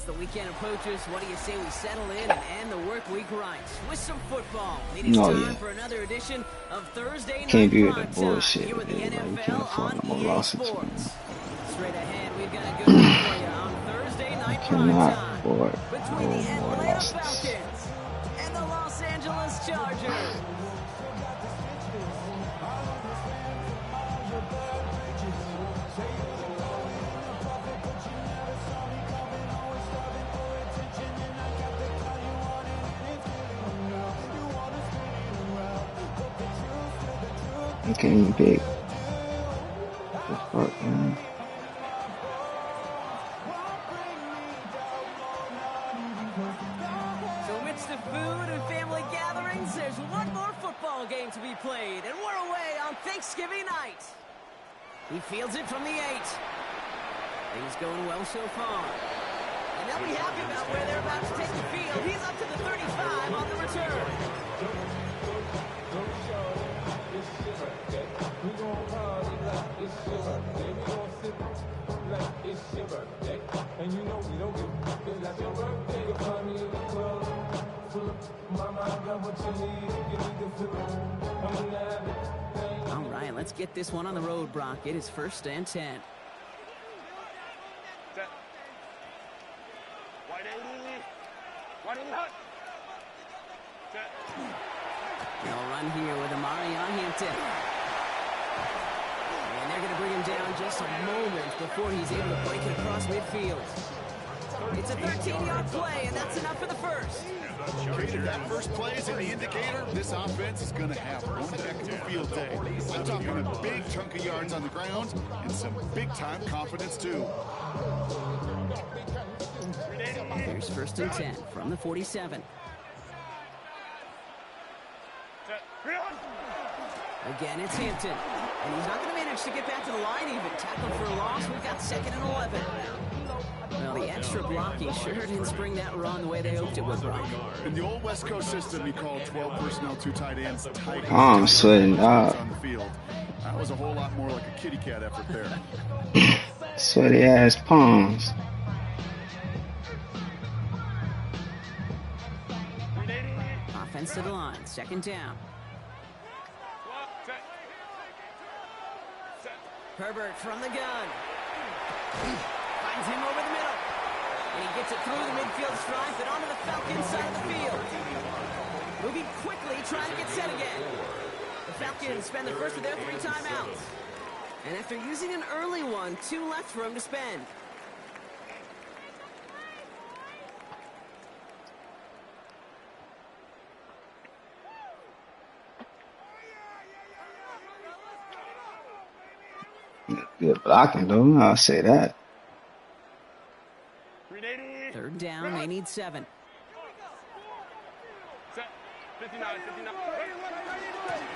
the weekend approaches, what do you say we settle in and end the work week right with some football? It is time for another edition of Thursday Night Prime Time here with the NFL on EA Sports. Straight ahead, we've got a good one for you on Thursday Night Prime Time between the Atlanta Falcons and the Los Angeles Chargers. Can you pick? So amidst the food and family gatherings, there's one more football game to be played, and we're away on Thanksgiving night. He fields it from the 8. Things going well so far. And they'll be happy about where they're about to take the field. He's up to the 35 on the return. All right, let's get this one on the road, Brock. It is 1st and 10. They'll run here with Amari on Hampton. And they're going to bring him down just a moment before he's able to break it across midfield. It's a 13-yard play, and that's enough for the first. If that first play is an indicator, this offense is going to have one heck of a field day. I'm talking a big chunk of yards on the ground and some big-time confidence, too. Here's 1st and 10 from the 47. Again, it's Hampton. And he's not going to manage to get back to the line even. Tackle for a loss. We've got 2nd and 11. Well, the extra blocking sure didn't spring that run the way they hoped it would, Brock. In the old West Coast system, we called 12 personnel, 2 tight ends, tight ends. I'm sweating up. On the field. That was a whole lot more like a kitty cat effort there. Sweaty ass palms. Offense to the line. 2nd down. Herbert from the gun. Finds him over the middle. And he gets it through the midfield stripe and onto the Falcons side of the field. Moving quickly, trying to get set again. The Falcons spend the first of their 3 timeouts. And after using an early one, 2 left for him to spend. Good blocking, though. I'll say that. 3rd down, they need 7.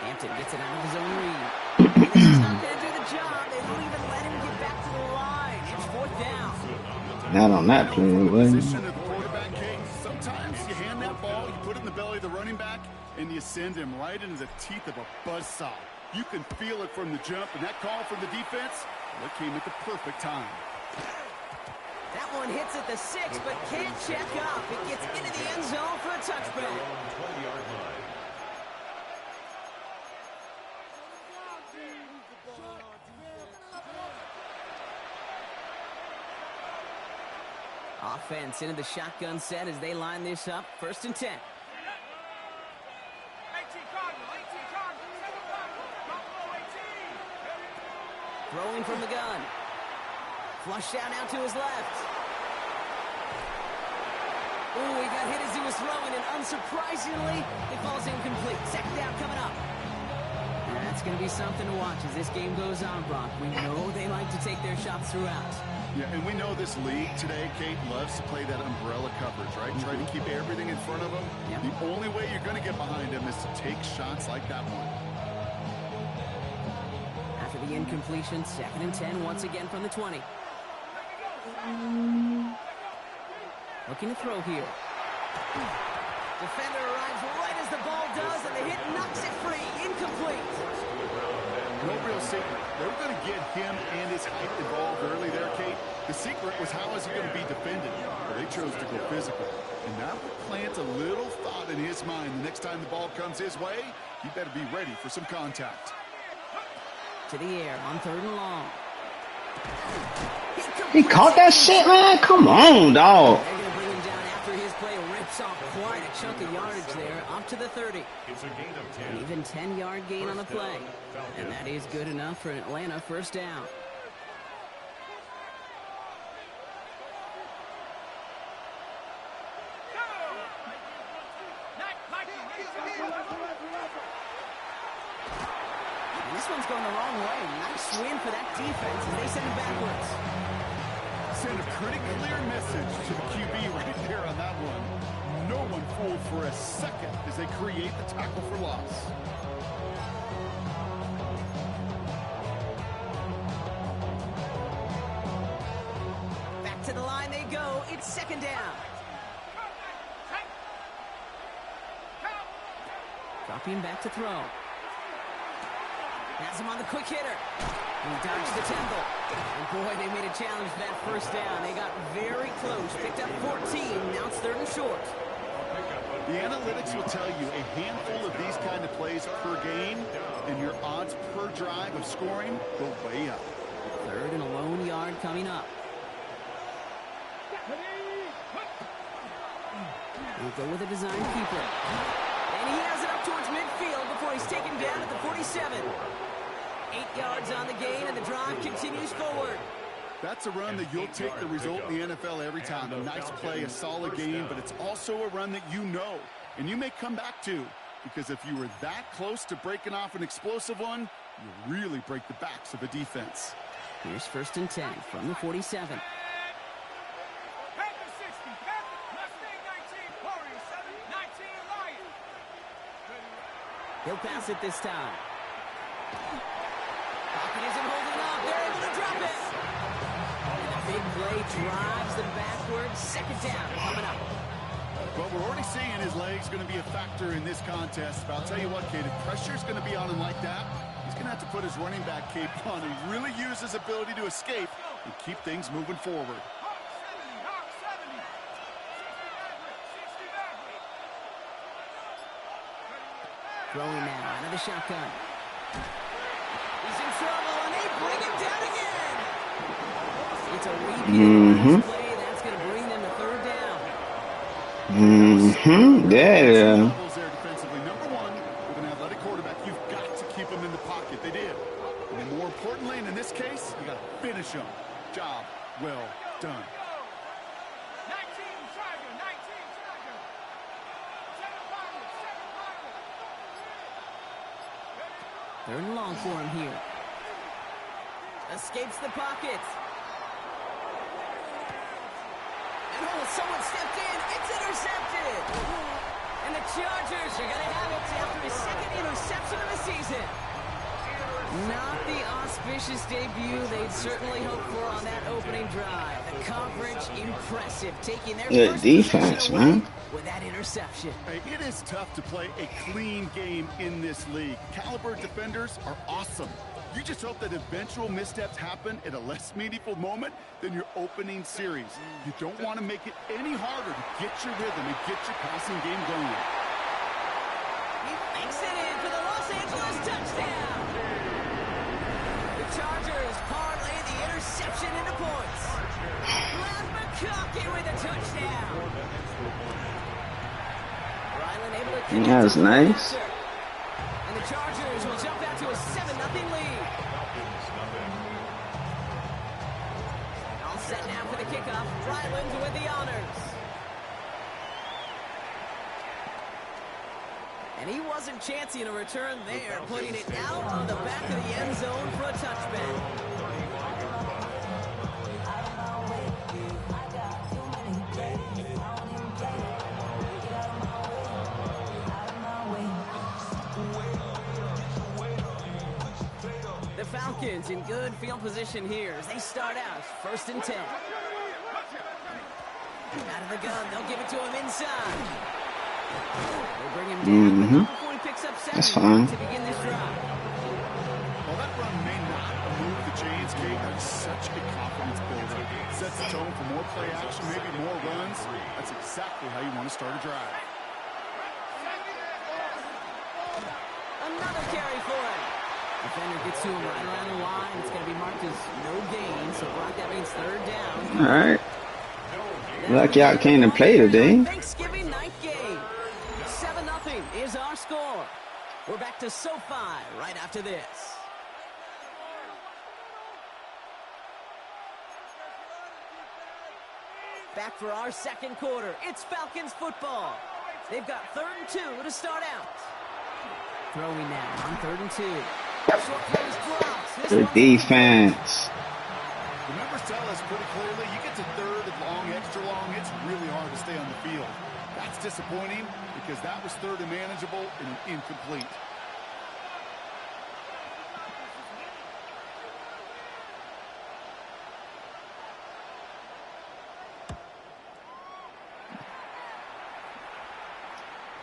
Hampton gets it out of his own read. This is not going to do the job. They don't even let him get back to the line. It's 4th down. Not on that play, wasn't it? Sometimes you hand that ball, you put it in the belly of the running back, and you send him right into the teeth of a buzzsaw. You can feel it from the jump, and that call from the defense, well, it came at the perfect time. That one hits at the 6, but can't check up. It gets into the end zone for a touchback. Offense into the shotgun set as they line this up. 1st and 10. Throwing from the gun. Flushed out now to his left. Ooh, he got hit as he was throwing, and unsurprisingly, it falls incomplete. 2nd down coming up. And that's going to be something to watch as this game goes on, Brock. We know they like to take their shots throughout. Yeah, and we know this league today, Kate, loves to play that umbrella coverage, right? Try to keep everything in front of them. Yep. The only way you're going to get behind them is to take shots like that one. After the incompletion, 2nd and 10 once again from the 20. Looking to throw here. Defender arrives right as the ball does, and the hit knocks it free. Incomplete. No real secret. They were going to get him and his height involved early there, Kate. The secret was how is he going to be defended? Well, they chose to go physical. And that will plant a little thought in his mind. The next time the ball comes his way, he better be ready for some contact. To the air on 3rd and long. He caught that shit, man. Come on, dog. They're going to bring him down after his play rips off quite a chunk of yardage there, up to the 30. It's a gain of 10. An even 10-yard gain on the play. And that is good enough for an Atlanta first down. This one's going the wrong way. Nice win for that defense as they send it backwards. Send a pretty clear message to the QB right there on that one. No one fooled for a second as they create the tackle for loss. Back to the line they go. It's 2nd down. Dropping back to throw. Has him on the quick hitter. He dodged the tackle. And boy, they made a challenge for that first down. They got very close. Picked up 14. Now it's 3rd and short. The analytics will tell you a handful of these kind of plays per game, and your odds per drive of scoring go way up. 3rd and a lone yard coming up. We'll go with a design keeper. And he has it up towards midfield before he's taken down at the 47. 8 yards on the gain, and the drive continues forward. That's a run that you'll take the result in the NFL every time. A nice play, a solid game, but it's also a run that you know, and you may come back to, because if you were that close to breaking off an explosive one, you really break the backs of a defense. Here's 1st and 10 from the 47. He'll pass it this time. Pocket isn't holding up. They're able to drop it. And a big play drives them backwards. 2nd down coming up. But we're already seeing his legs going to be a factor in this contest. But I'll tell you what, Kate, if pressure's going to be on him like that, he's going to have to put his running back cape on and really use his ability to escape and keep things moving forward. Throwing now out of the shotgun. He's in trouble, and they bring him down again. It's a repeat play. That's going to bring them to 3rd down. Yeah. There defensively. Number one, with an athletic quarterback, you've got to keep him in the pocket. They did. And then more importantly, and in this case, you got to finish him. Job well done. 3rd and long for him here. Escapes the pocket. And someone stepped in. It's intercepted. And the Chargers are going to have it after his 2nd interception of the season. Not the auspicious debut they'd certainly hoped for on that opening drive. The coverage impressive, taking their first defense, man. With that interception. Hey, it is tough to play a clean game in this league. Caliber defenders are awesome. You just hope that eventual missteps happen at a less meaningful moment than your opening series. You don't want to make it any harder to get your rhythm and get your passing game going. He makes it in for the Los Angeles touchdown. The Chargers parlay the interception into points. Left McConkey with a touchdown. Ryland able to kick it. That was nice. And the Chargers will jump out to a 7-0 lead. All set now for the kickoff. Ryland with the honors. And he wasn't chancing a return there, putting it out on the back of the end zone for a touchback. The Falcons in good field position here as they start out 1st and 10. Out of the gun, they'll give it to him inside. They'll bring him down before he picks up 7 to begin this drive. Well, that run may not move the chains, Kate. That's such a confidence builder. sets the tone for more play action, maybe more runs. That's exactly how you want to start a drive. Another carry for him. Defender gets to him right around the line. It's going to be marked as no gain. So, Brock, that means third down. All right. Lucky y'all came to play today. Thanksgiving night game. 7-0 is our score. We're back to SoFi right after this. Back for our second quarter. It's Falcons football. They've got 3rd and 2 to start out. Throwing now on 3rd and 2. Short throws drops. The defense. The numbers tell us pretty clearly, you get to 3rd and long, extra long, it's really hard to stay on the field. That's disappointing because that was 3rd and manageable and an incomplete.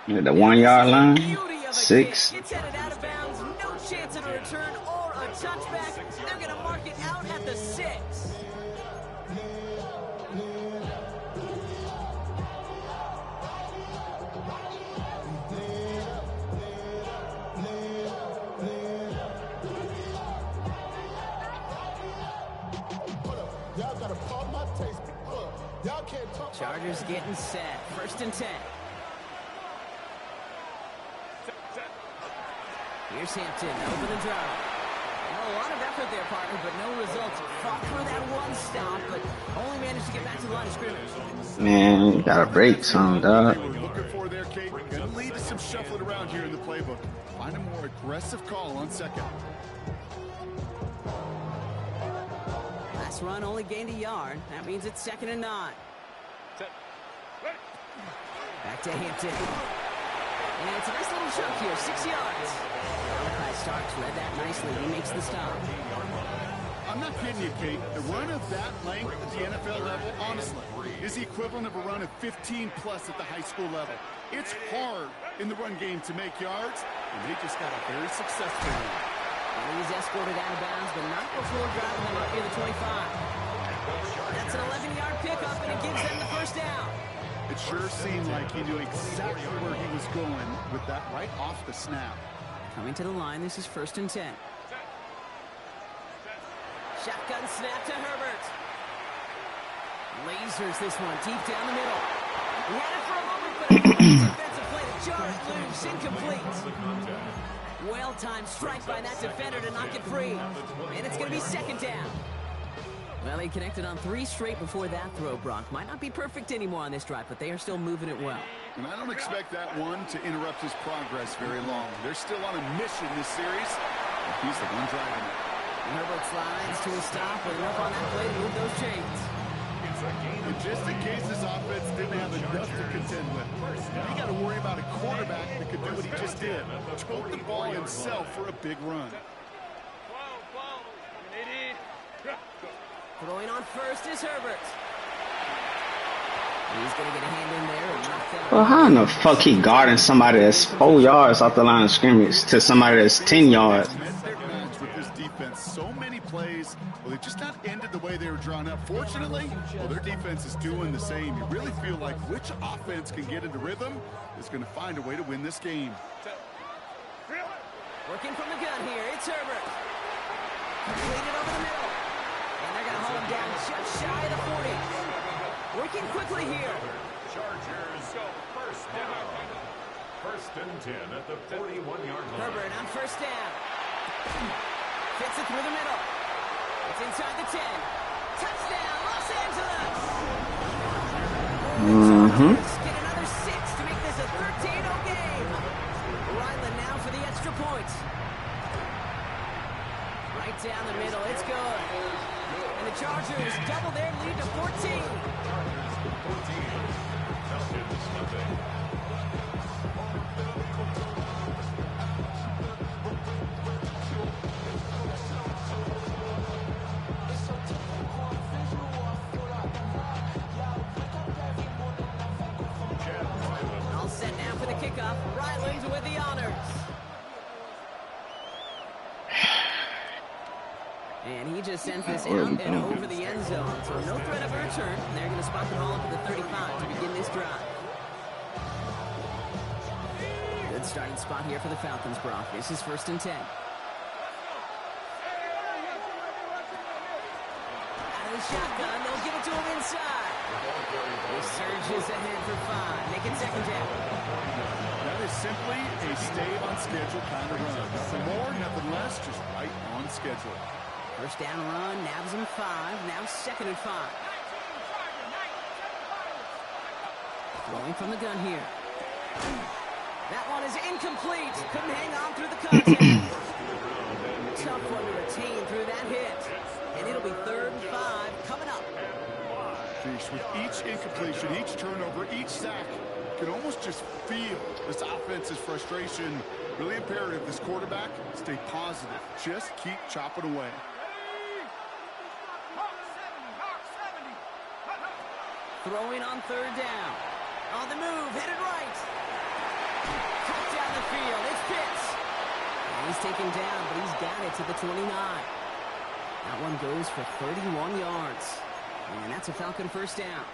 At the 1 yard line, 6. It's headed out of bounds. No chance of a return or a touchback. They're going to mark it out at the 6. Chargers getting set. 1st and 10. Here's Hampton, open the drive. Well, a lot of effort there, partner, but no results. Fought for that one stop, but only managed to get back to the line of scrimmage. Man, you gotta break some, dog. Looking for there, Kate. Gonna lead to some shuffling around here in the playbook. Find a more aggressive call on 2nd. Last run only gained a yard. That means it's 2nd and 9. Back to Hampton. And it's a nice little chunk here, 6 yards. Malachi Starks read that nicely. He makes the stop. I'm not kidding you, Kate. A run of that length at the NFL level, honestly, is the equivalent of a run of 15-plus at the high school level. It's hard in the run game to make yards, and they just got a very successful one. And he's escorted out of bounds, but not before driving them up near the 25. That's an 11-yard pickup, and it gives them the 1st down. It sure seemed like he knew exactly where he was going with that right off the snap. Coming to the line, this is 1st and 10. Shotgun snap to Herbert. Lasers this one deep down the middle. He had it for a moment, but a defensive play to jar it loose, incomplete. Well-timed strike by that defender to knock it free. And it's going to be 2nd down. Well, he connected on 3 straight before that throw, Brock. Might not be perfect anymore on this drive, but they are still moving it well. And I don't expect that one to interrupt his progress very long. They're still on a mission this series. He's the one driving it. Herbert slides to a stop with enough on that play to move those chains. And just in case this offense didn't have enough to contend with, you got to worry about a quarterback that could do what he just did. Tote the ball himself for a big run. Throwing on 1st is Herbert. He's going to get a hand in there and knock that. Well, how in the fuck he guarding somebody that's 4 yards off the line of scrimmage to somebody that's 10 yards? With this defense, so many plays, well, they just not ended the way they were drawn up. Fortunately, well, their defense is doing the same. You really feel like which offense can get into rhythm is going to find a way to win this game. Working from the gun here, it's Herbert. Completed over the middle. And they're going to hold him down just shy of the 40. Working quickly here. Chargers go 1st down. 1st and 10 at the 41-yard line. Herbert on 1st down. Fits it through the middle. It's inside the 10. Touchdown, Los Angeles! Get another 6 to make this a 13-0 game. Ryland now for the extra point. Right down the middle, it's good. And the Chargers double their lead to 14. Falcons nothing. All set now for the kickoff. Ryland with the honors. And he he just sends this What are we out and doing? over the end zone. So no threat of a return. They're going to spot the ball up at the 35 to begin this drive. Good starting spot here for the Falcons, Brock. This is 1st and 10. Out of the shotgun, they'll give it to him inside. He surges ahead for 5. Make it 2nd down. That is simply a stay-on-schedule kind of run. Nothing more, nothing less, just right on schedule. 1st down run, nabs him 5. Now 2nd and 5. Throwing from the gun here. That one is incomplete. Couldn't hang on through the contact. Tough one to retain through that hit. And it'll be 3rd and 5 coming up. Fish, with each incompletion, each turnover, each sack, you can almost just feel this offense's frustration. Really imperative, this quarterback, stay positive. Just keep chopping away. Throwing on 3rd down. On the move, headed right. Cut down the field, it's Pitts. And he's taken down, but he's got it to the 29. That one goes for 31 yards. And that's a Falcon 1st down.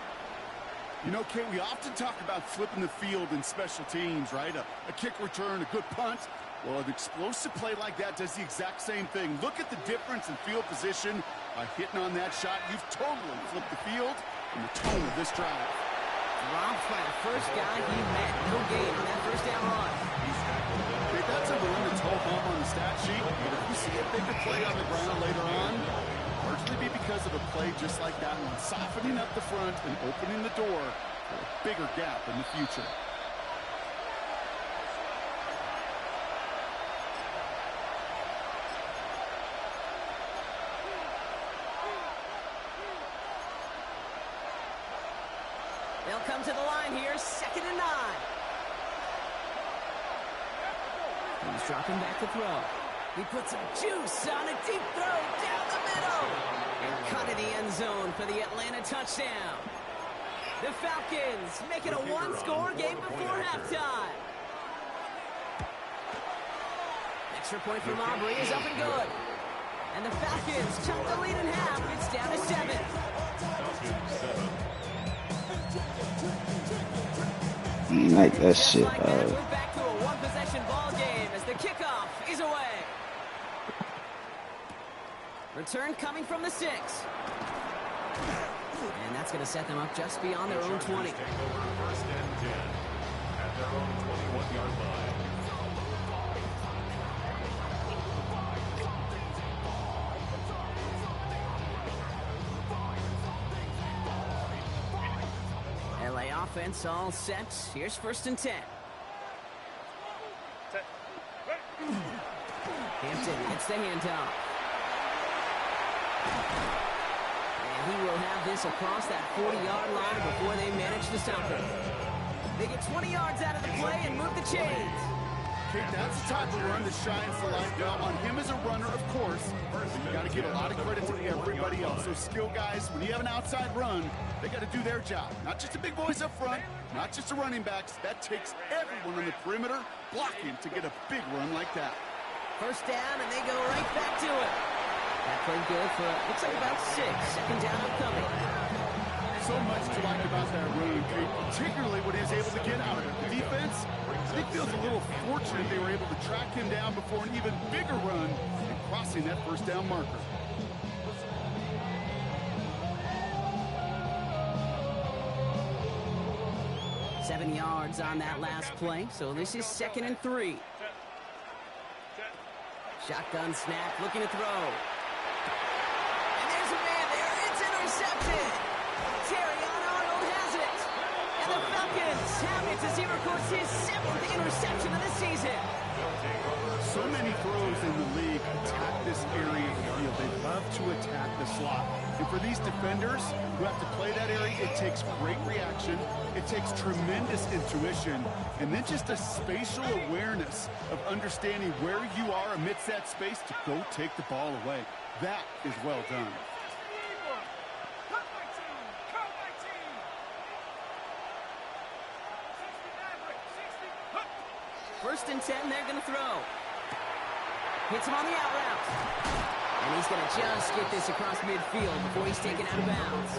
You know, Kate, we often talk about flipping the field in special teams, right? A kick return, a good punt. Well, an explosive play like that does the exact same thing. Look at the difference in field position by hitting on that shot. You've totally flipped the field and the tone of this drive. Dropped by the first guy he met. No gain on that 1st down run. Okay, that's a run that's all home on the stat sheet. But if we see a bigger play on the ground later on, largely be because of a play just like that one, softening up the front and opening the door for a bigger gap in the future. They'll come to the line here, 2nd and 9. He's dropping back to throw. He puts some juice on a deep throw down the middle. And cut in the end zone for the Atlanta touchdown. The Falcons make it a one-score game before halftime. Extra point from Aubrey is up and good. And the Falcons cut the lead in half. It's down to 7. Like that shit, Like that, we're back to a one-possession ball game as the kickoff is away. Return coming from the 6. And that's going to set them up just beyond their own 20. Take over 1st and 10 at their own 21-yard line. LA offense all set. Here's 1st and 10. Hampton gets the handoff. And he will have this across that 40-yard line before they manage to stop him. They get 20 yards out of the play and move the chains. Kate, that's the type of run that shines the light now on him as a runner, of course. But you got to give a lot of credit to everybody else. Those skill guys, when you have an outside run, they got to do their job. Not just the big boys up front, not just the running backs. That takes everyone on the perimeter blocking to get a big run like that. 1st down, and they go right back to it. That played good for, looks like about 6. 2nd down upcoming. So much to like about that run, Kate, particularly what he was able to get out of it. The defense, I think, feels a little fortunate they were able to track him down before an even bigger run and crossing that 1st down marker. Seven yards on that last play, so this is 2nd and 3. Shotgun snap, looking to throw. And there's a man there. It's intercepted. Terrion Arnold has it. And the Falcons have it as he records his 7th interception of the season. So many throws in the league attack this area of the field. They love to attack the slot. And for these defenders who have to play that area, it takes great reaction. It takes tremendous intuition. And then just a spatial awareness of understanding where you are amidst that space to go take the ball away. That is well done. First and 10, they're going to throw. Hits him on the out route. And he's going to just get this across midfield before he's taken out of bounds.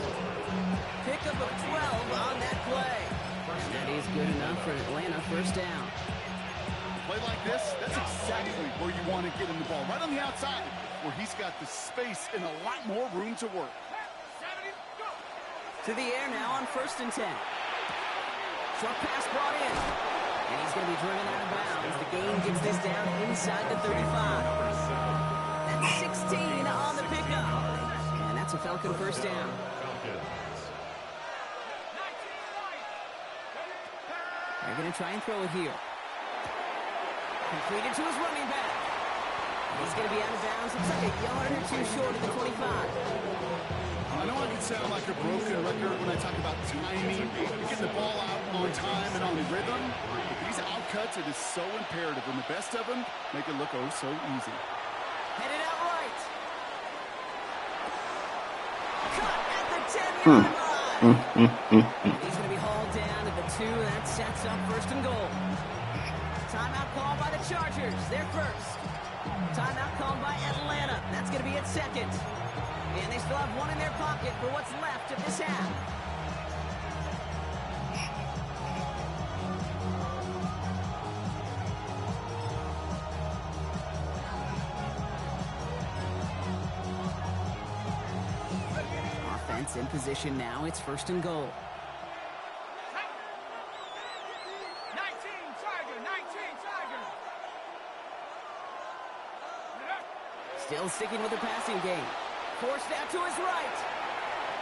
Pickup of 12 on that play. And that is good enough for Atlanta. First down. Play like this, that's exactly where you want to get him the ball. Right on the outside, where he's got the space and a lot more room to work. To the air now on 1st and 10. Short pass brought in. And he's going to be driven out of bounds. The gain gets this down inside the 35. That's 16 on the pickup. And that's a Falcon first down. They're going to try and throw it here. Completed to his running back. He's going to be out of bounds. Looks like a yard or two short of the 25. I know I can sound like a broken record when I talk about timing, getting the ball out on time and on rhythm. But these outcuts, it is so imperative. And the best of them make it look oh so easy. Headed out right. Cut at the 10-yard line. He's going to be hauled down at the 2. That sets up 1st and goal. Timeout called by the Chargers. They're first. Timeout called by Atlanta. That's going to be at 2nd. And they still have 1 in their pocket for what's left of this half. Offense in position now. It's 1st and goal. Still sticking with the passing game. Forced out to his right.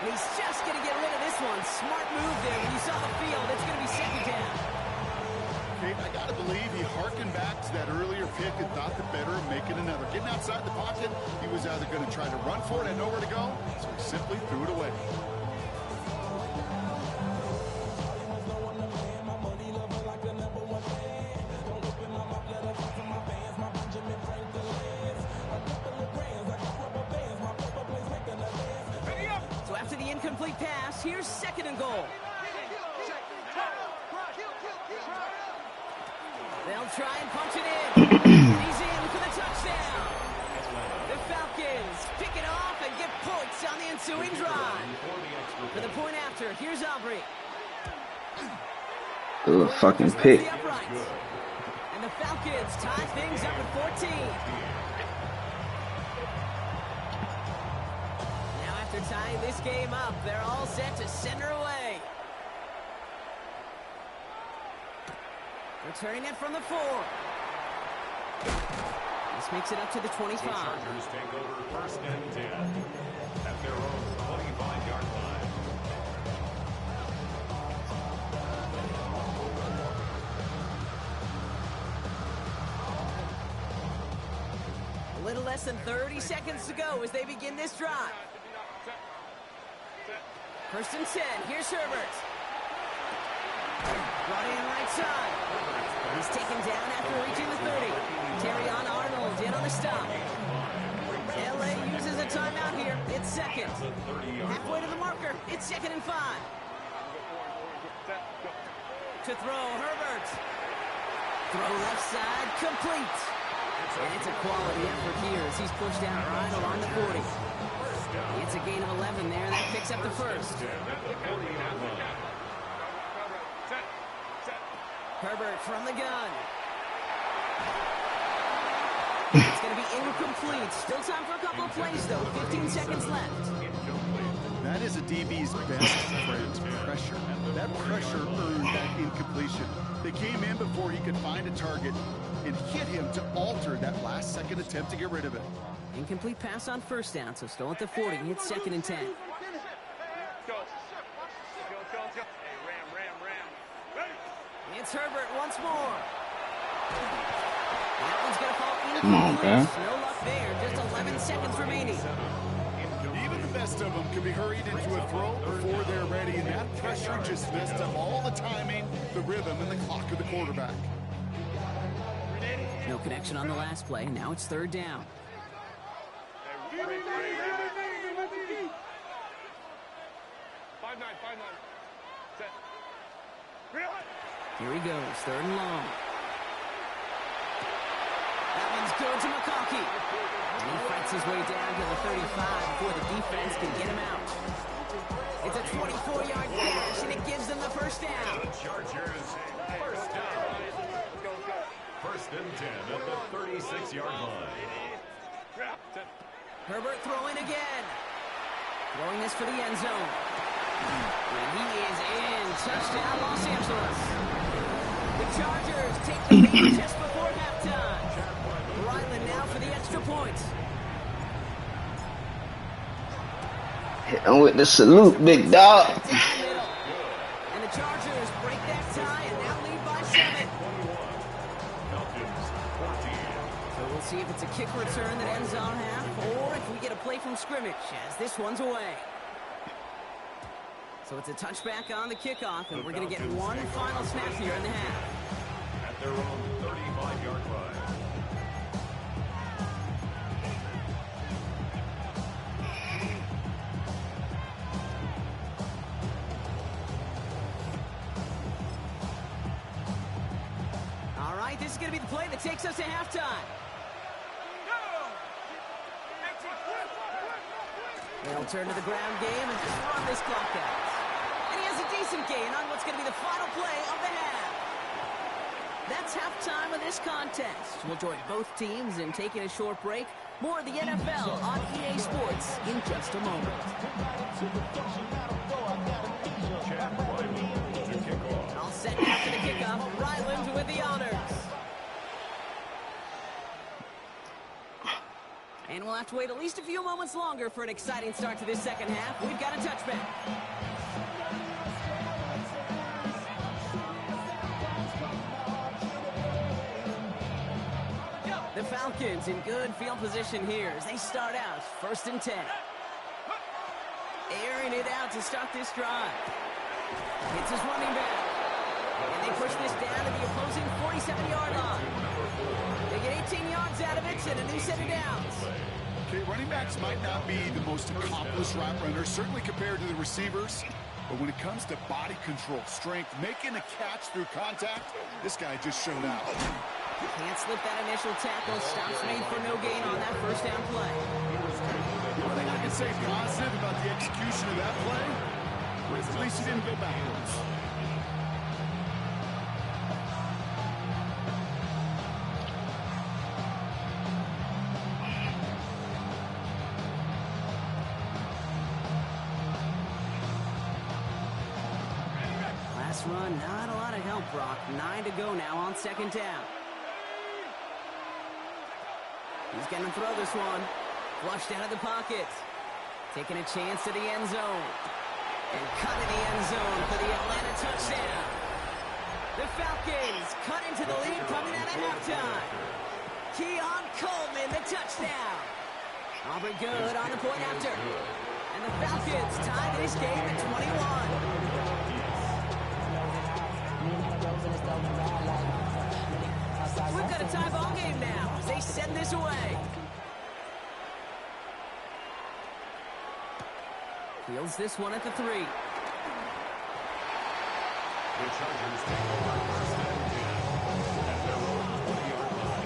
And he's just going to get rid of this one. Smart move there. When you saw the field, it's going to be 2nd down. Dave, I got to believe he harkened back to that earlier pick and thought the better of making another. Getting outside the pocket, he was either going to try to run for it and nowhere to go, so he simply threw it away. Incomplete pass. Here's 2nd and goal. They'll try and punch it in. He's in for the touchdown. The Falcons pick it off and get points on the ensuing drive. For the point after, here's Aubrey. Ugh, fucking pick. And the Falcons tie things up at 14. After tying this game up, they're all set to send her away. Returning it from the 4. This makes it up to the 25. The Chargers take over 1st and 10 at their own 25-yard line. A little less than 30 seconds to go as they begin this drive. 1st and 10. Here's Herbert. Brought in right side. He's taken down after reaching the 30. Terrion Arnold in on the stop. LA uses a timeout here. It's 2nd. Halfway to the marker. It's 2nd and 5. To throw, Herbert. Throw left side, complete. And it's a quality effort here as he's pushed out right along the 40. It's a gain of 11 there. That picks up the 1st. Herbert from the gun. It's going to be incomplete. Still time for a couple of plays, though. 15 seconds left. That is a DB's best friend, pressure. That pressure earned that incompletion. They came in before he could find a target and hit him to alter that last-second attempt to get rid of it. Incomplete pass on 1st down, so still at the 40. It's 2nd and 10. It's Herbert once more. That one's going to fall incomplete. Come on, man. No luck there. Just 11 seconds remaining. Even the best of them can be hurried into a throw before they're ready, and that pressure just messed up all the timing, the rhythm, and the clock of the quarterback. No connection on the last play. Now it's 3rd down. Here he goes, 3rd and long. That one's good to McConkey. And he fights his way down to the 35 before the defense can get him out. It's a 24-yard dash, and it gives them the first down. Chargers, first down. First and 10 at the 36-yard line. Herbert throwing again. Throwing this for the end zone. And he is in. Touchdown, Los Angeles. The Chargers take the lead just before halftime. Ryland now for the extra point. Hit him with the salute, big dog. And the Chargers break that tie and now lead by 7. So we'll see if it's a kick return that ends on half, or if we get a play from scrimmage as this one's away. So it's a touchback on the kickoff, and we're going to get one final snap here in the half. At their own 35-yard line. All right, this is going to be the play that takes us to halftime. They'll turn to the ground game and just run this clock out. And he has a decent gain on what's going to be the final play of the half. That's halftime of this contest. We'll join both teams in taking a short break. More of the NFL on EA Sports in just a moment. All set now for the kickoff. Ryland with the honors. And we'll have to wait at least a few moments longer for an exciting start to this second half. We've got a touchback. The Falcons in good field position here as they start out first and 10. Airing it out to start this drive. Hits his running back. And they push this down to the opposing 47-yard line. They get 18 yards out of it and a new set of downs. Okay, running backs might not be the most accomplished route runners, certainly compared to the receivers. But when it comes to body control, strength, making a catch through contact, this guy just showed out. Can't slip that initial tackle. Stops made for no gain on that first down play. One thing I can say positive about the execution of that play was at least he didn't go backwards. Last run, not a lot of help, Brock. 9 to go now on second down. He's going to throw this one. Flushed out of the pocket. Taking a chance to the end zone. And cut in the end zone for the Atlanta touchdown. The Falcons cut into the lead coming out of halftime. Keon Coleman, the touchdown. Auburn good on the point after. And the Falcons tie this game at 21. We've got a tie ball game now as they send this away. Fields this one at the 3. The Chargers take over first and 10 at their own 20-yard line.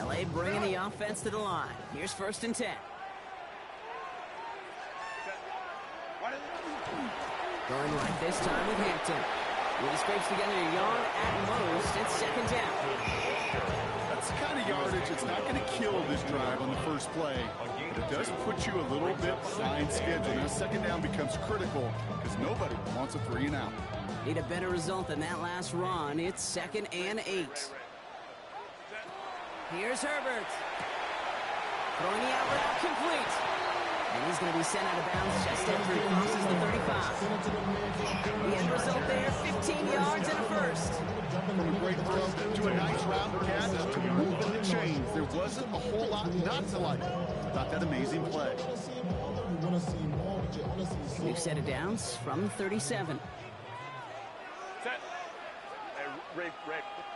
LA bringing the offense to the line. Here's first and 10. Going right this time with Hampton. When he scrapes together a yard at most, it's second down. That's the kind of yardage that's not going to kill this drive on the first play. But it does put you a little bit behind schedule. Now second down becomes critical because nobody wants a 3 and out. Need a better result than that last run. It's second and 8. Here's Herbert. Throwing the out route complete. And he's going to be sent out of bounds just after he crosses the 35. The end result there, 15 yards and a first. From a great throw to a nice route catch to moving the chains. There wasn't a whole lot not to like about that amazing play. New set of downs from 37. Set. Hey, Ray,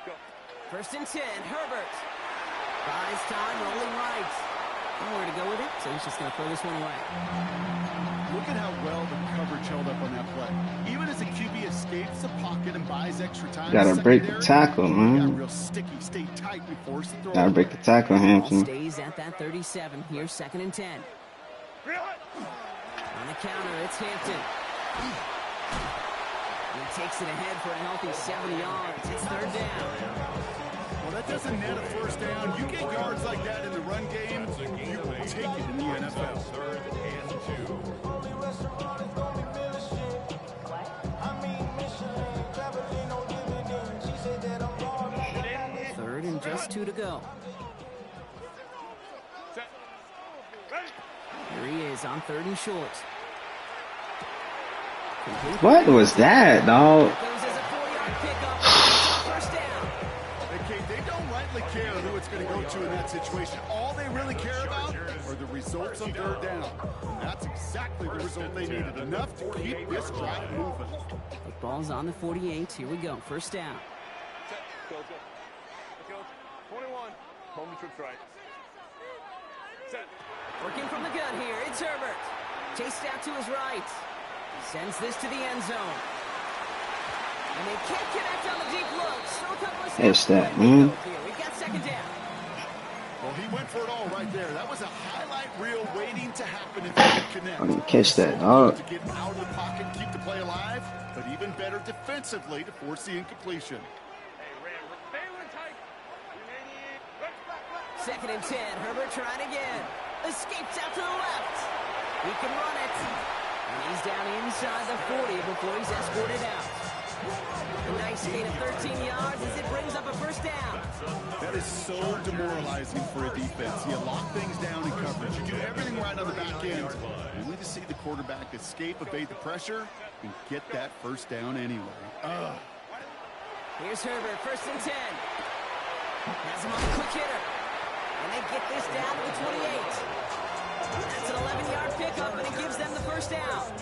go. First and 10, Herbert. Buys time, rolling right. Nowhere to go with it, so he's just going to throw this one away. Look at how well the coverage held up on that play. Even as a QB escapes the pocket and buys extra time. Gotta break the tackle, man. Real sticky, stay tight and force the throw. Gotta break the tackle, Hampton. Stays at that 37. Here's 2nd and 10. On the counter, it's Hampton. He takes it ahead for a healthy 7 yards. It's 3rd down. Well, that doesn't net a first down. You get yards like that in the run game, you will take it in the NFL. 3rd and 2. 3rd and just 2 to go. Here he is on 3rd and short. What was that, dog? Goes as a 4-yard pickup. First down. Okay, they don't rightly care who it's going to go to in that situation. All they really care about are the results on 3rd down. And that's exactly the result they needed. Enough to keep this drive moving. The ball's on the 48. Here we go. First down. Go. 21. Home trip right. Set. Working from the gut here. It's Herbert. Chased out to his right. Sends this to the end zone. And they can't connect on the deep look. Still a couple of Catch that, man. We've got 2nd down. Well, he went for it all right there. That was a highlight reel waiting to happen if he could connect. I'm gonna catch that, dog. To get out of the pocket, keep the play alive, but even better defensively to force the incompletion. 2nd and 10. Herbert trying again. Escapes out to the left. He can run it. And he's down inside the 40 before he's escorted out. A nice gain of 13 yards as it brings up a first down. That is so demoralizing for a defense. You lock things down in coverage. You do everything right on the back end. Only to see the quarterback escape, evade the pressure, and get that first down anyway. Here's Herbert, 1st and 10. Has him on a quick hitter. And they get this down to the 28. That's an 11-yard pickup, and it gives them the first down.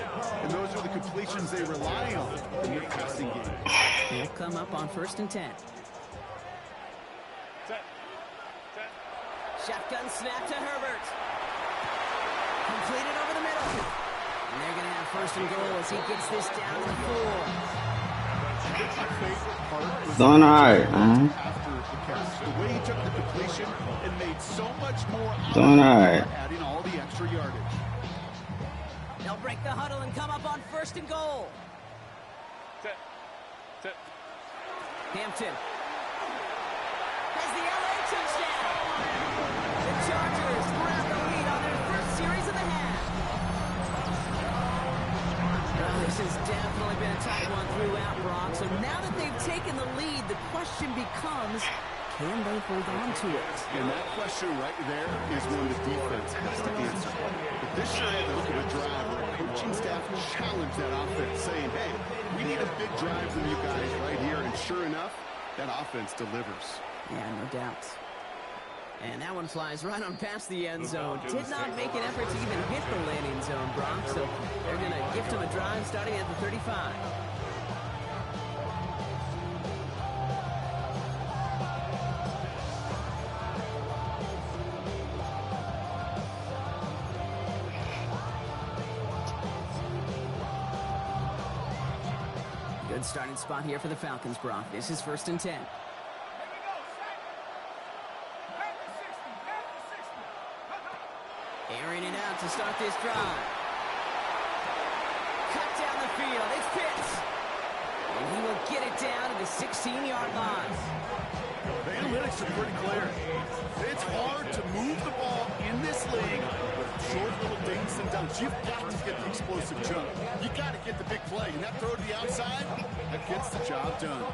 And those are the completions they rely on in their passing game. They'll come up on 1st and 10. Shotgun snap to Herbert. Completed over the middle. And they're going to have 1st and goal as he gets this down to the 4. Doing all right, man. The way he took the completion and made so much more out Doing all right. adding all the extra yardage. They'll break the huddle and come up on 1st and goal. Set. Hampton has the LA touchdown. The Chargers grab the lead on their first series of the half. Well, this has definitely been a tight one throughout, Brock. So now that they've taken the lead, the question becomes, can they hold on to it? And that question right there is one the defense has to answer. But this sure had to look at a drive where the coaching staff challenged that offense, saying, hey, we need a big drive from you guys right here. And sure enough, that offense delivers. Yeah, no doubt. And that one flies right on past the end zone. Did not make an effort to even hit the landing zone, Brock. So they're going to gift him a drive starting at the 35. Good starting spot here for the Falcons, Brock. This is 1st and 10. Airing it out to start this drive. Cut down the field. It's Pitts. And he will get it down to the 16-yard line. The analytics are pretty clear. It's hard to move the ball in this league with short little dinks and dunks. You've got to get the explosive jump. You got to get the big play. And that throw to the outside, that gets the job done.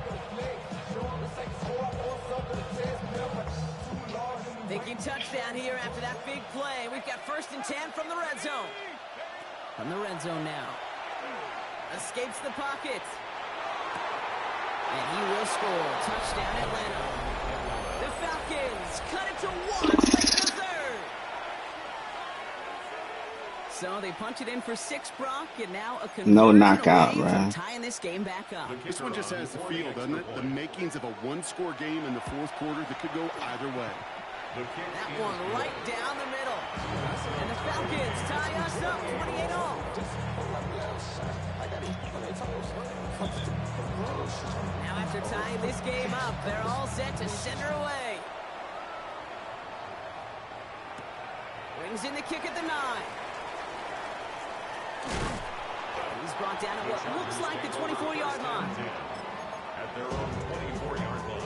Thinking touchdown here after that big play. We've got 1st and 10 from the red zone. From the red zone now. Escapes the pocket. And he will score. Touchdown Atlanta. The Falcons cut it to 1 late in the 3rd. So they punch it in for 6, Brock, and now a conversion No knockout, away bro. from tying this game back up. This one just has the feel, doesn't it? The makings of a one-score game in the 4th quarter that could go either way. That one right down the middle. And the Falcons tie us up 28-all. Now after tying this game up, they're all set to send her away. Brings in the kick at the 9. He's brought down at what looks like the 24-yard line. At their own 24-yard line.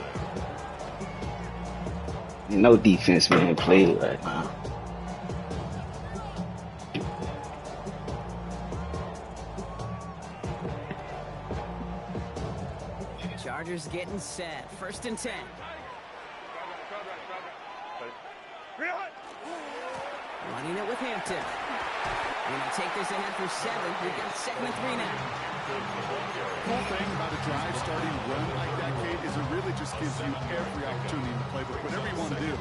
No defense being played right now. Chargers getting set. 1st and 10. Running it with Hampton. Going to take this ahead for 7. We've got 2nd and 3 now. The cool thing about a drive starting run like that, Kate, is it really just gives you every opportunity to play with whatever you want to do.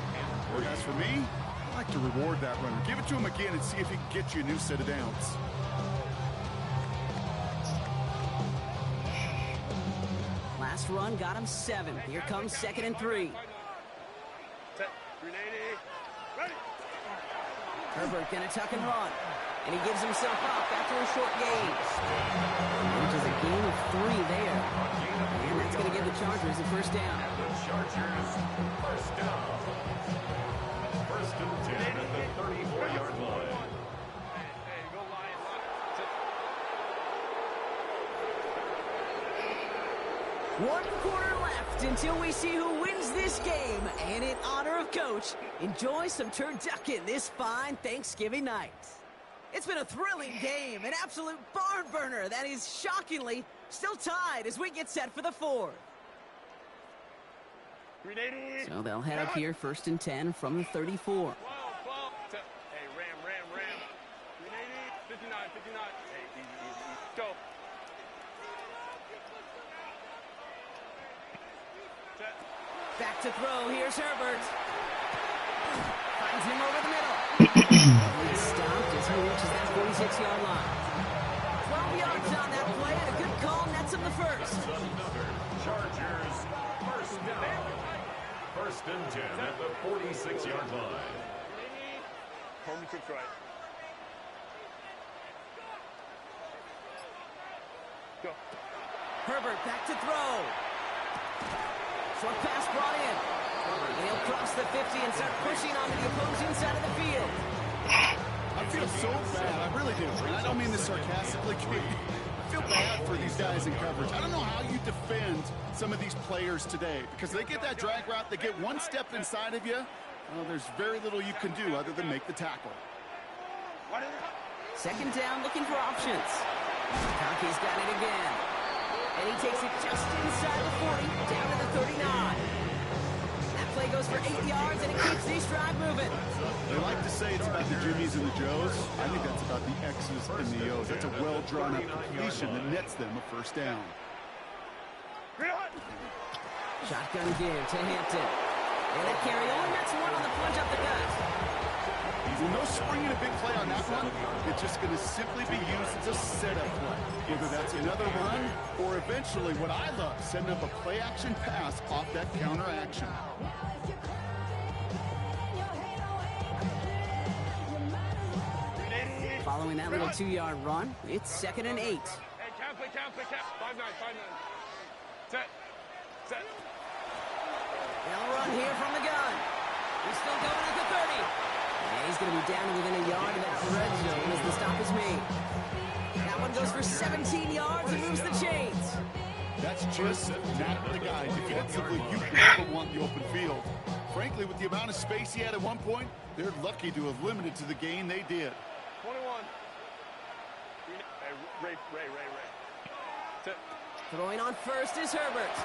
Whereas for me, I like to reward that runner. Give it to him again and see if he can get you a new set of downs. Last run got him 7. Here comes 2nd and 3. Herbert gonna tuck and run. And he gives himself up after a short gain. Which is a gain of 3 there. And that's gonna give the Chargers a 1st down. The Chargers, 1st down. 1st and 10 at the 34-yard line. One quarter left until we see who wins this game. And in honor of Coach, enjoy some turducken this fine Thanksgiving night. It's been a thrilling game, an absolute barn burner that is shockingly still tied as we get set for the 4th. So they'll head up here 1st and 10 from the 34. Hey, ram. 59. Hey, easy. Go. Back to throw. Here's Herbert. Finds him over the middle. He's stopped as he reaches that 46-yard line. 12 yards on that play, and a good call nets him the 1st. Chargers, 1st down. 1st and 10 at the 46-yard line. Homie cook's right. Go. Herbert back to throw. Short pass brought in. And he'll cross the 50 and start pushing onto the opposing side of the field. I feel so bad. I really do. And I don't mean this sarcastically, Kate. I feel bad for these guys in coverage. I don't know how you defend some of these players today because they get that drag route, they get one step inside of you. Well, there's very little you can do other than make the tackle. 2nd down, looking for options. Conke's got it again. And he takes it just inside the 40, down to the 39. That play goes for 8 yards, and it keeps these drive moving. They like to say it's about the Jimmies and the Joes. I think that's about the X's and the O's. That's a well-drawn-up completion that nets them a 1st down. Shotgun give to Hampton. And that carry only gets 1 on the punch up the gut. When no springing a big play on that one, it's just going to simply be used as a setup play. Whether that's another run or eventually what I love, setting up a play-action pass off that counter action. Following that little 2-yard run, it's 2nd and 8. Hey, count, play. 5-9. Set. They'll run here from the gun. He's still going at the 30. And he's going to be down to within a yard of that red zone as the stop is made. That one goes for 17 yards and moves the chains. That's just not the guy. Defensively, you never want the open field. Frankly, with the amount of space he had at one point, they're lucky to have limited to the gain they did. 21. Hey, Ray. Set. Throwing on 1st is Herbert.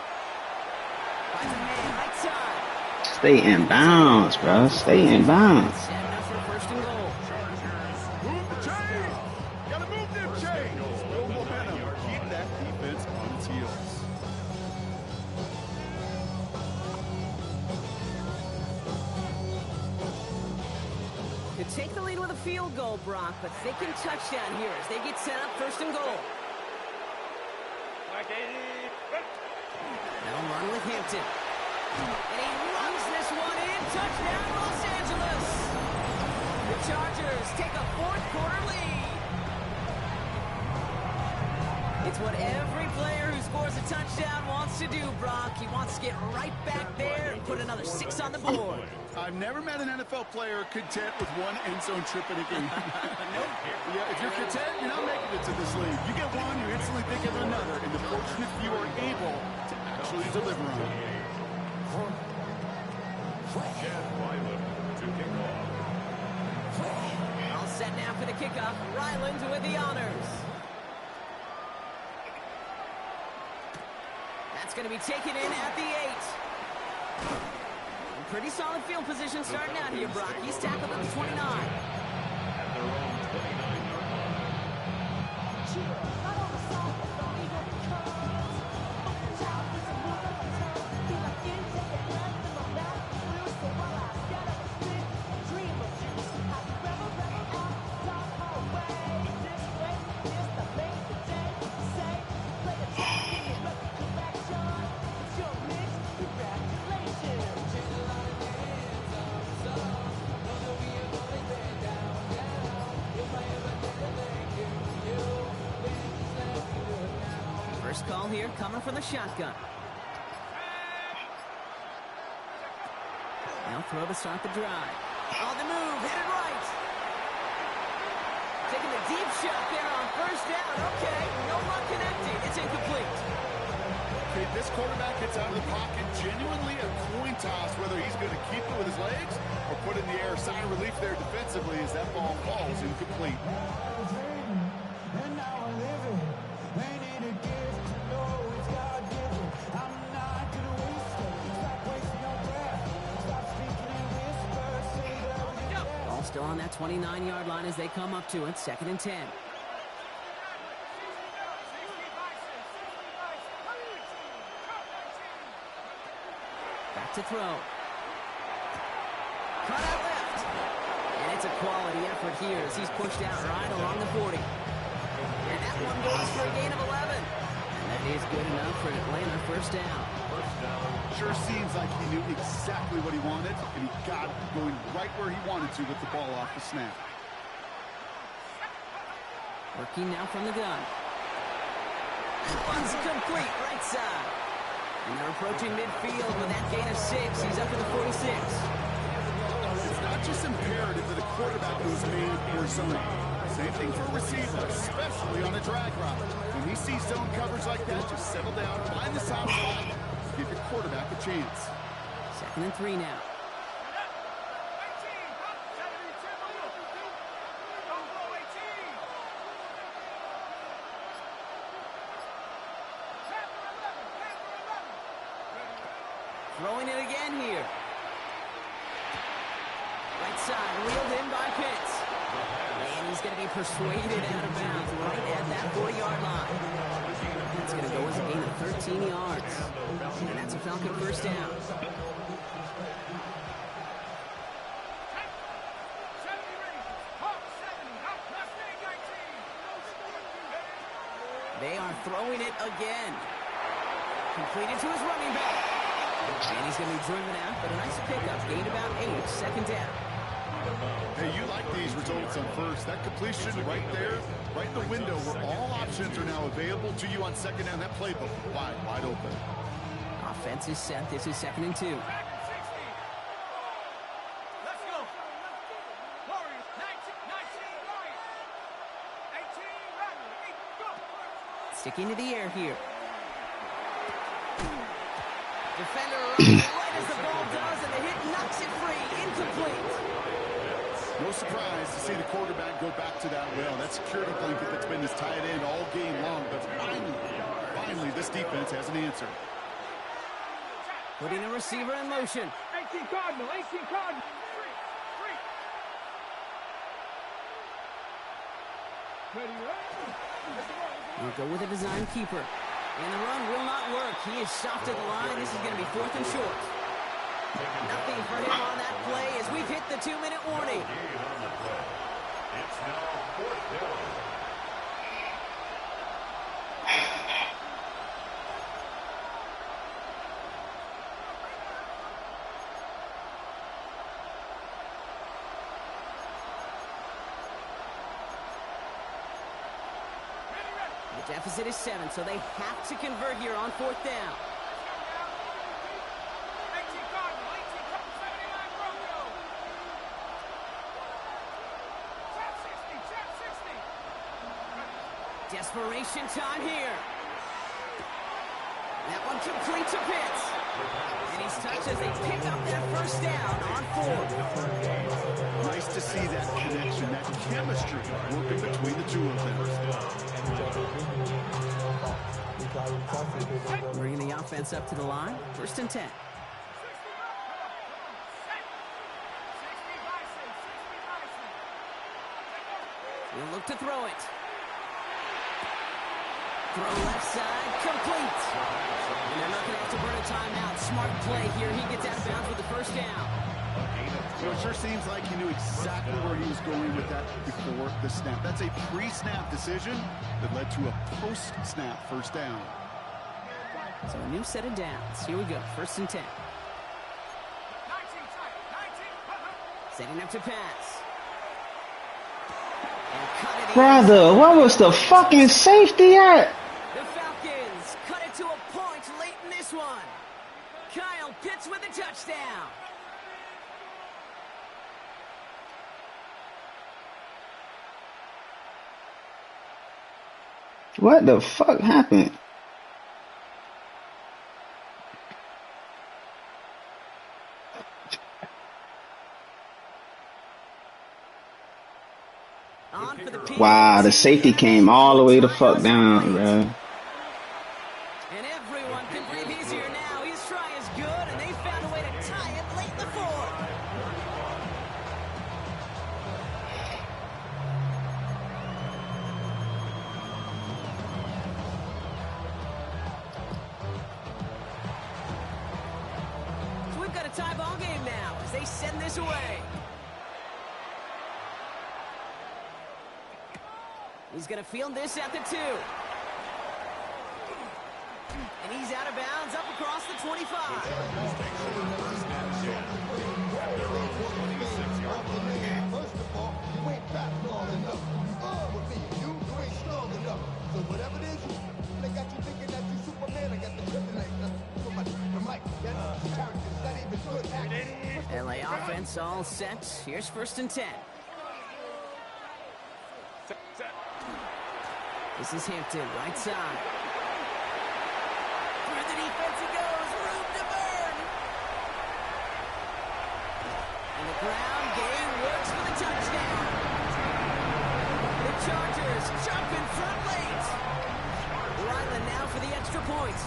Finds a man right side. Stay in bounds, bro. Stay in bounds. Set up for 1st and goal. Move the chains. Gotta move them chains. Build momentum. Keep that defense on its heels. Could take the lead with a field goal, Brock, but thinking touchdown here as they get set up 1st and goal. They'll run with Hampton. And he runs this one in touchdown, Los Angeles. The Chargers take a fourth-quarter lead. It's what every player who scores a touchdown wants to do, Brock. He wants to get right back there and put another 6 on the board. I've never met an NFL player content with one end zone trip in a game. Yeah, if you're content, you're not making it to this league. You get one, you instantly think of another, and the fortunate few are able to actually deliver on it. All set now for the kickoff. Ryland with the honors. That's going to be taken in at the 8. Pretty solid field position starting out here, Brock. He's tackled at the 29. At their own 29-yard line. First call here coming from the shotgun. Now throw to start the drive. On the move, headed right. Taking a deep shot there on first down. Okay, no luck connecting. It's incomplete. Okay, this quarterback gets out of the pocket, genuinely a coin toss whether he's going to keep it with his legs or put it in the air. Sign of relief there defensively as that ball falls incomplete. Still on that 29-yard line as they come up to it. 2nd and 10. Back to throw. Cut out left. And it's a quality effort here as he's pushed out right along the 40. And that one goes for a gain of 11. And that is good enough for an Atlanta first down. Sure seems like he knew exactly what he wanted, and he got it going right where he wanted to with the ball off the snap. Working now from the gun. Fun's complete, right side. And they're approaching midfield with that gain of 6. He's up to the 46. It's not just imperative that a quarterback knows man or zone. Same thing for a receiver, especially on a drag route. When he sees zone coverage like that, just settle down, find the soft spot, give your quarterback a chance. 2nd and 3 now. Throwing it again here. Right side, reeled in by Pitts. And he's going to be persuaded out of bounds right at that 40-yard line. It's going to go as a gain of 13 yards. And that's a Falcon first down. They are throwing it again. Completed to his running back. And he's going to be driven out, but a nice pickup. Gained about 8, 2nd down. Hey, you like these results on first. That completion right there, right in the window where all options are now available to you on 2nd down. That playbook wide open. Offense is set. This is 2nd and 2. Sticking to the air here. Defender right as the ball does, and the hit knocks it free. Incomplete. No surprise to see the quarterback go back to that well. That security blanket that's been his tight end all game long. But finally, this defense has an answer. Putting a receiver in motion. 18 Cardinal, 18 Cardinal. We'll go with a design keeper. And the run will not work. He is stopped at the line. This is going to be 4th and short. Nothing for him on that play as we've hit the 2-minute warning. It's now 4th down. deficit is 7, so they have to convert here on 4th down. Desperation time here. That one complete to Pitts. And he's touched as they pick up that 1st down on 4th. Nice to see that connection, that chemistry working between the two of them. Bringing the offense up to the line. 1st and 10. He'll look to throw it. Throw left side, complete. And they're not going to have to burn a timeout. Smart play here. He gets out of bounds with the 1st down. So it sure seems like he knew exactly where he was going with that before the snap. That's a pre-snap decision that led to a post-snap 1st down. So a new set of downs. Here we go. 1st and 10. Setting up to pass. Brother, where was the fucking safety at? The Falcons cut it to a point late in this one. Kyle Pitts with a touchdown. What the fuck happened? Wow, the safety came all the way the fuck down, bro. And everyone can breathe easier now. His try is good, and they found a way to tie it late in the 4th. So we've got a tie ball game now as they send this away. He's going to field this at the 2. And he's out of bounds up across the 25. First of all, you ain't back long enough. With me, you ain't strong enough. So whatever it is, they got you thinking that you Superman. I got the kryptonite. So much for Mike. That's characters. Not even good acting. LA offense all set. Here's 1st and 10. This is Hampton, right side. Through the defense he goes, room to burn. And the ground game works for the touchdown. The Chargers jump in front late. Ryland now for the extra point.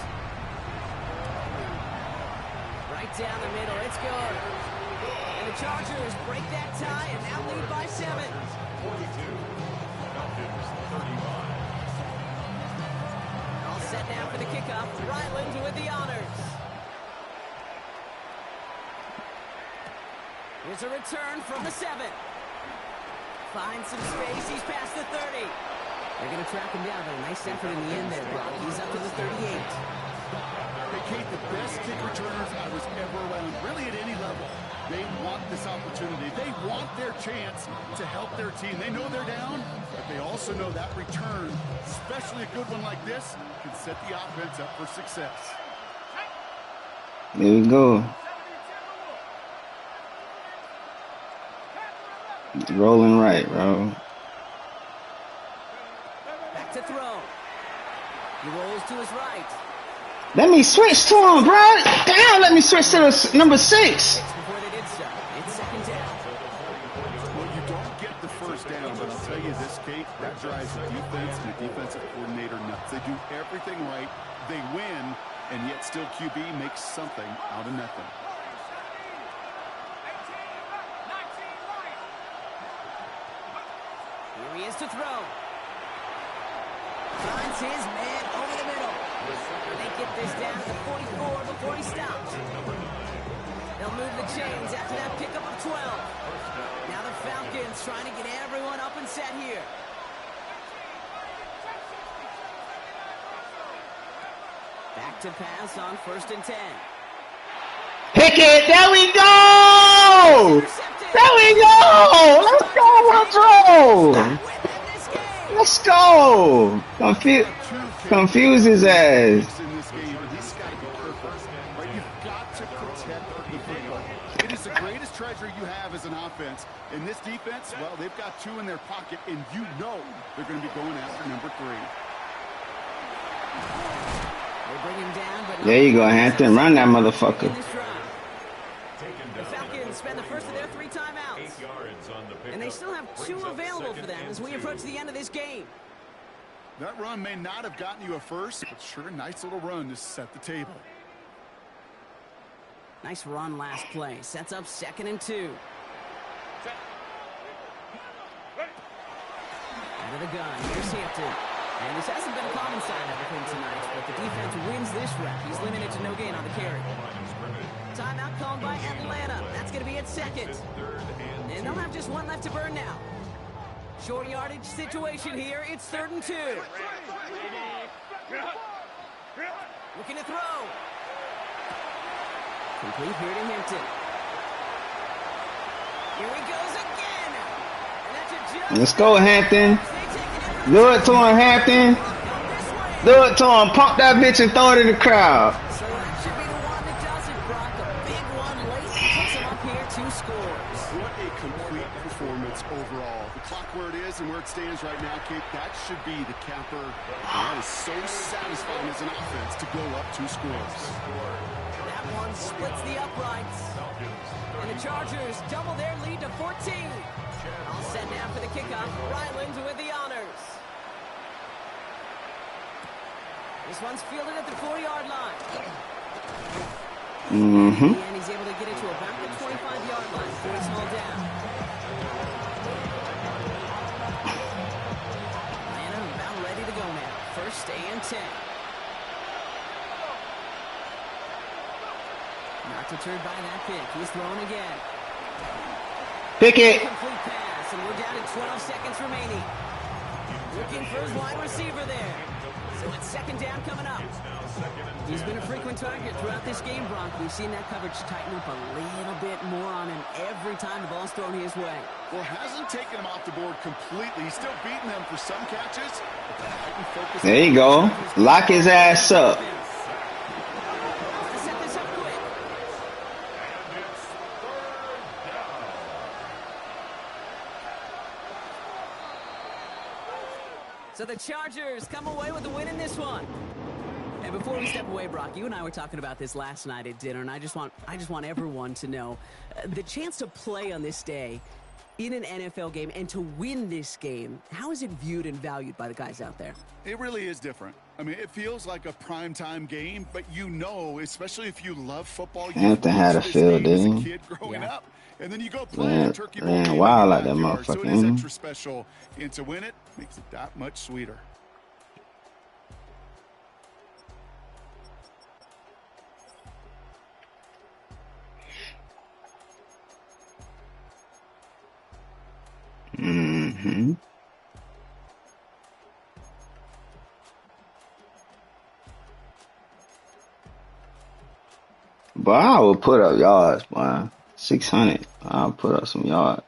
Right down the middle, it's good. And the Chargers break that tie and now lead by 7. 42. Falcons 35. Set now for the kickoff. Ryland with the honors. Here's a return from the 7. Finds some space. He's past the 30. They're going to track him down, but a nice effort in the end there, Brock. He's up to the 38. They Kate, the best kick returners I was ever around, really at any level. They want this opportunity. They want their chance to help their team. They know they're down, but they also know that return, especially a good one like this, can set the offense up for success. There we go. Rolling right, bro. Back to throw. He rolls to his right. Let me switch to him, bro. Damn, let me switch to the number 6. Before they did so, it's 2nd down. Well, you don't get the 1st down, but I'll tell you this, Kate, that drives the defense and the defensive coordinator nuts. They do everything right. They win, and yet still QB makes something out of nothing. Here he is to throw. Finds his man over the middle. They get this down to the 44 before he stops. They'll move the chains after that pickup of 12. Now the Falcons trying to get everyone up and set here. Back to pass on 1st and 10. Pick it. There we go. There we go. Let's go, let's roll. Let's go. Confuse his ass. In this game, but he's got to be careful. Right? You've got to protect the football. It is the greatest treasure you have as an offense. In this defense, well, they've got 2 in their pocket, and you know they're going to be going after number 3. They bring him down, but There you go, Hampton. Run that motherfucker. The Falcons spend the first of their 3 timeouts. And they still have 2 available for them as we approach the end of this game. That run may not have gotten you a first, but sure, a nice little run to set the table. Nice run last play. Sets up 2nd and 2. Out of the gun. Here's Hampton. And this hasn't been a common sign of him tonight, but the defense wins this rep. He's limited to no gain on the carry. Timeout called by Atlanta. That's going to be at 2nd. And they'll have just 1 left to burn now. Short yardage situation here. It's 3rd and 2. Looking to throw. Complete here to Hampton. Here he goes again. And that's a jump. Let's go, Hampton. Do it to him, Hampton. Do it to him. Pump that bitch and throw it in the crowd. So that should be the one that does it, Brock. A big one late. Puts him up here, 2 scores. What a complete performance overall. The clock where it is and where it stands right now, Kate, that should be the capper. And that is so satisfying as an offense to go up 2 scores. That one splits the uprights. And the Chargers double their lead to 14. All set now for the kickoff. Ryland with the honors. This one's fielded at the 4-yard line. And he's able to get it to about the 25-yard line before he's hauled down. Atlanta about ready to go now. 1st and 10. Not deterred by that pick. He's thrown again. Pick it. Complete pass, and we're down to 12 seconds remaining. Looking for his wide receiver there. So it's 2nd down coming up. He's been a frequent target throughout this game, Brock. We've seen that coverage tighten up a little bit more on him every time the ball's thrown his way. Well, hasn't taken him off the board completely. He's still beating them for some catches. But the heightened focus. There you go. Lock his ass up. Let's set this up quick. So the Chargers come away with the win in this one. And before we step away, Brock, you and I were talking about this last night at dinner, and I just want everyone to know the chance to play on this day in an NFL game and to win this game. How is it viewed and valued by the guys out there? It really is different. I mean, it feels like a primetime game, but you know, especially if you love football, you Hampton had a field, didn't as a he? kid growing Yeah. up. And then you go play a turkey bowl game wow, in like your that backyard. So it motherfucker, is ain't he? extra special, and to win it makes it that much sweeter. But I will put up yards, boy. 600. I'll put up some yards.